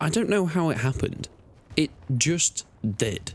I don't know how it happened. It just did.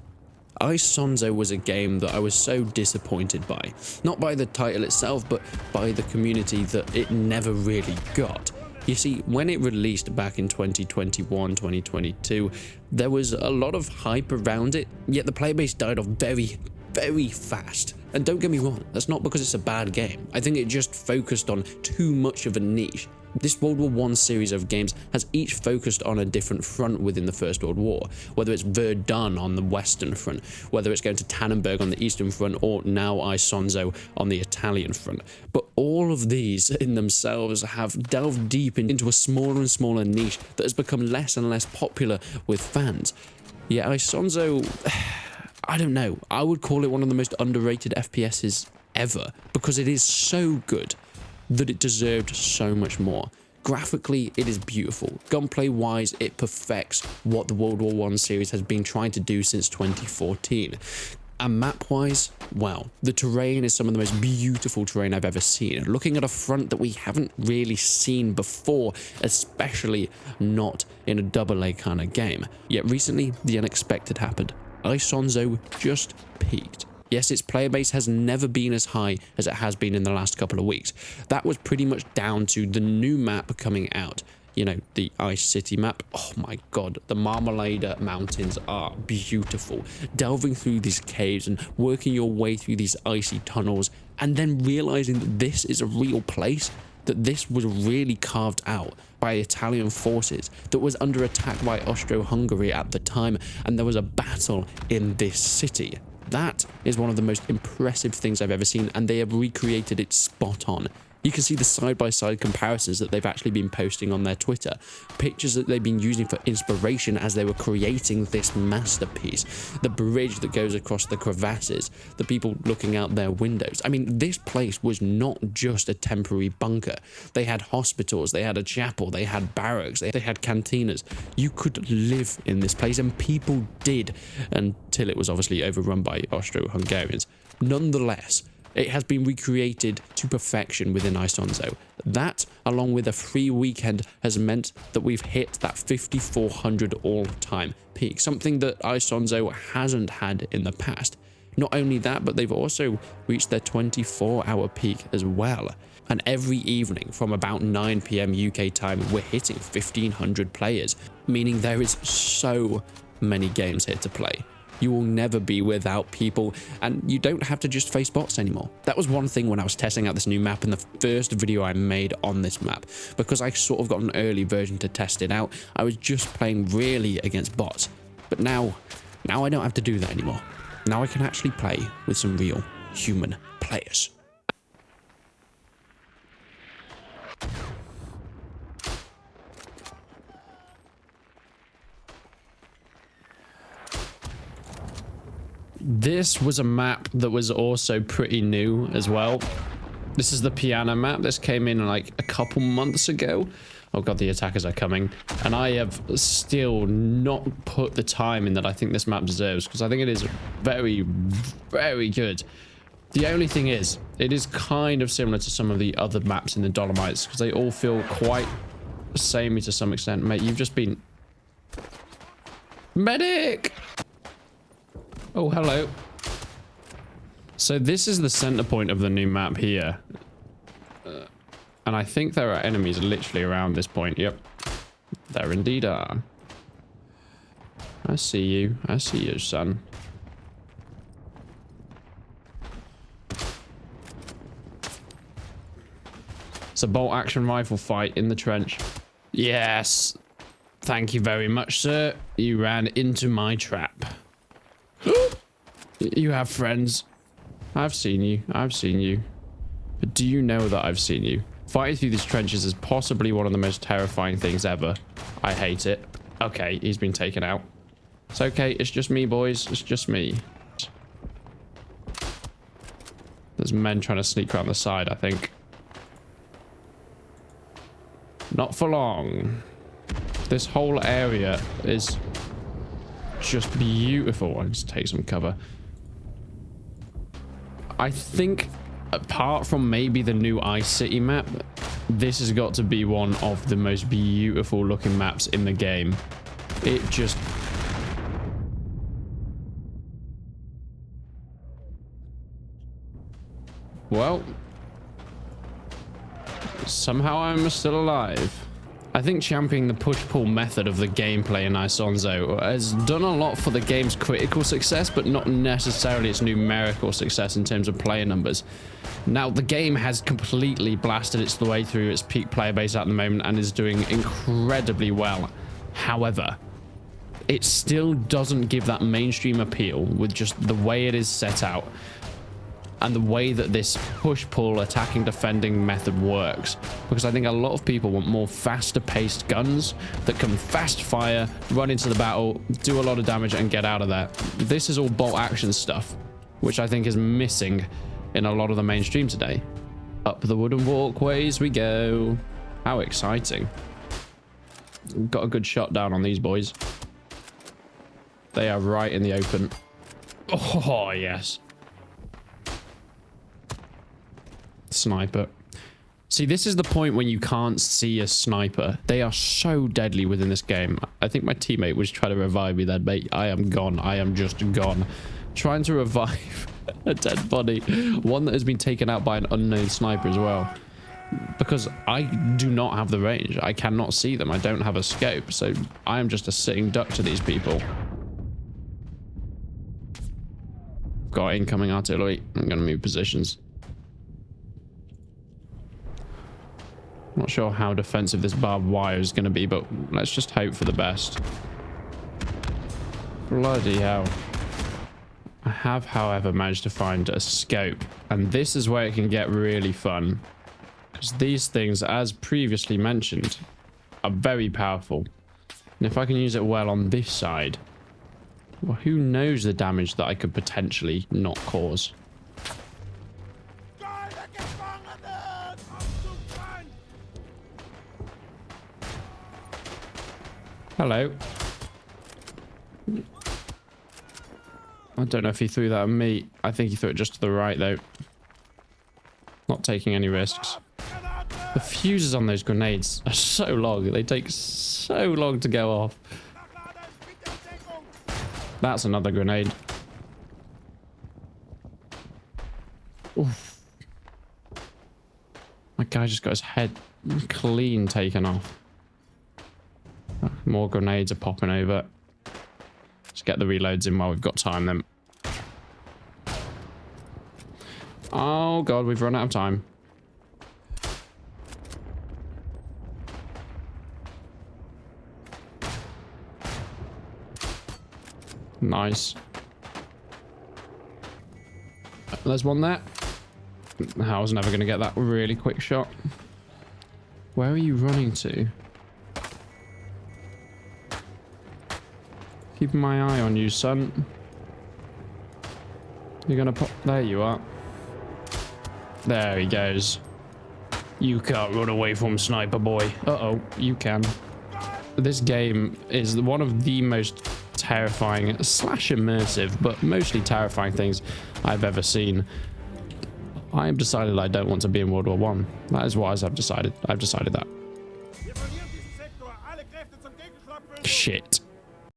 Isonzo was a game that I was so disappointed by. Not by the title itself, but by the community that it never really got. You see, when it released back in 2021, 2022, there was a lot of hype around it, yet the player base died off very, very fast. And don't get me wrong, that's not because it's a bad game. I think it just focused on too much of a niche. This World War I series of games has each focused on a different front within the First World War, whether it's Verdun on the western front, whether it's going to Tannenberg on the eastern front, or now Isonzo on the Italian front. But all of these in themselves have delved deep into a smaller and smaller niche that has become less and less popular with fans. Yeah, Isonzo, I don't know, I would call it one of the most underrated FPSs ever, because it is so good that it deserved so much more. Graphically, it is beautiful. Gunplay-wise, it perfects what the World War I series has been trying to do since 2014. And map-wise, wow, the terrain is some of the most beautiful terrain I've ever seen. Looking at a front that we haven't really seen before, especially not in a AA kind of game. Yet recently, the unexpected happened. Isonzo just peaked. Yes, its player base has never been as high as it has been in the last couple of weeks. That was pretty much down to the new map coming out. You know, the Ice City map. Oh my god, the Marmalade Mountains are beautiful. Delving through these caves and working your way through these icy tunnels, and then realizing that this is a real place, that this was really carved out by Italian forces, that was under attack by Austro-Hungary at the time, and there was a battle in this city. That is one of the most impressive things I've ever seen, and they have recreated it spot on. You can see the side-by-side comparisons that they've actually been posting on their Twitter. Pictures that they've been using for inspiration as they were creating this masterpiece. The bridge that goes across the crevasses. The people looking out their windows. I mean, this place was not just a temporary bunker. They had hospitals, they had a chapel, they had barracks, they had cantinas. You could live in this place, and people did, until it was obviously overrun by Austro-Hungarians. Nonetheless, it has been recreated to perfection within Isonzo. That, along with a free weekend, has meant that we've hit that 5,400 all-time peak, something that Isonzo hasn't had in the past. Not only that, but they've also reached their 24-hour peak as well. And every evening from about 9 PM UK time, we're hitting 1,500 players, meaning there is so many games here to play. You will never be without people, and you don't have to just face bots anymore. That was one thing when I was testing out this new map in the first video I made on this map. Because I sort of got an early version to test it out, I was just playing really against bots. But now I don't have to do that anymore. Now I can actually play with some real human players. This was a map that was also pretty new as well. This is the piano map. This came in like a couple months ago. Oh god, the attackers are coming. And I have still not put the time in that I think this map deserves, because I think it is very, very good. The only thing is, it is kind of similar to some of the other maps in the Dolomites, because they all feel quite samey to some extent. Mate, you've just been... Medic! Oh, hello. So this is the center point of the new map here. And I think there are enemies literally around this point. Yep. There indeed are. I see you. I see you, son. It's a bolt action rifle fight in the trench. Yes. Thank you very much, sir. You ran into my trap. You have friends. I've seen you. I've seen you. But do you know that I've seen you? Fighting through these trenches is possibly one of the most terrifying things ever. I hate it. Okay, he's been taken out. It's okay. It's just me, boys. It's just me. There's men trying to sneak around the side, I think. Not for long. This whole area is just beautiful. I'll just take some cover. I think, apart from maybe the new Ice City map, this has got to be one of the most beautiful looking maps in the game. It just... Well, somehow I'm still alive. I think championing the push-pull method of the gameplay in Isonzo has done a lot for the game's critical success, but not necessarily its numerical success in terms of player numbers. Now, the game has completely blasted its way through its peak player base at the moment and is doing incredibly well. However, it still doesn't give that mainstream appeal with just the way it is set out and the way that this push-pull attacking defending method works, because I think a lot of people want more faster paced guns that can fast fire, run into the battle, do a lot of damage and get out of there. This is all bolt action stuff, which I think is missing in a lot of the mainstream today. Up the wooden walkways we go. How exciting. Got a good shot down on these boys. They are right in the open. Oh yes. Sniper. See, this is the point when you can't see a sniper. They are so deadly within this game. I think my teammate was trying to revive me then, mate. I am gone. I am just gone. Trying to revive a dead body. One that has been taken out by an unknown sniper as well. Because I do not have the range. I cannot see them. I don't have a scope. So I am just a sitting duck to these people. Got incoming artillery. I'm going to move positions. Not sure how defensive this barbed wire is going to be, but let's just hope for the best. Bloody hell. I have, however, managed to find a scope, and this is where it can get really fun. Because these things, as previously mentioned, are very powerful. And if I can use it well on this side, well, who knows the damage that I could potentially not cause. Hello. I don't know if he threw that at me. I think he threw it just to the right, though. Not taking any risks. The fuses on those grenades are so long. They take so long to go off. That's another grenade. Oof. My guy just got his head clean taken off. More grenades are popping over. Let's get the reloads in while we've got time then. Oh god, we've run out of time. Nice. There's one there. I was never going to get that really quick shot. Where are you running to? Keeping my eye on you, son. You're gonna pop... There you are. There he goes. You can't run away from Sniper Boy. Uh-oh, you can. This game is one of the most terrifying / immersive, but mostly terrifying things I've ever seen. I have decided I don't want to be in World War One. That is what I've decided. I've decided that. Shit.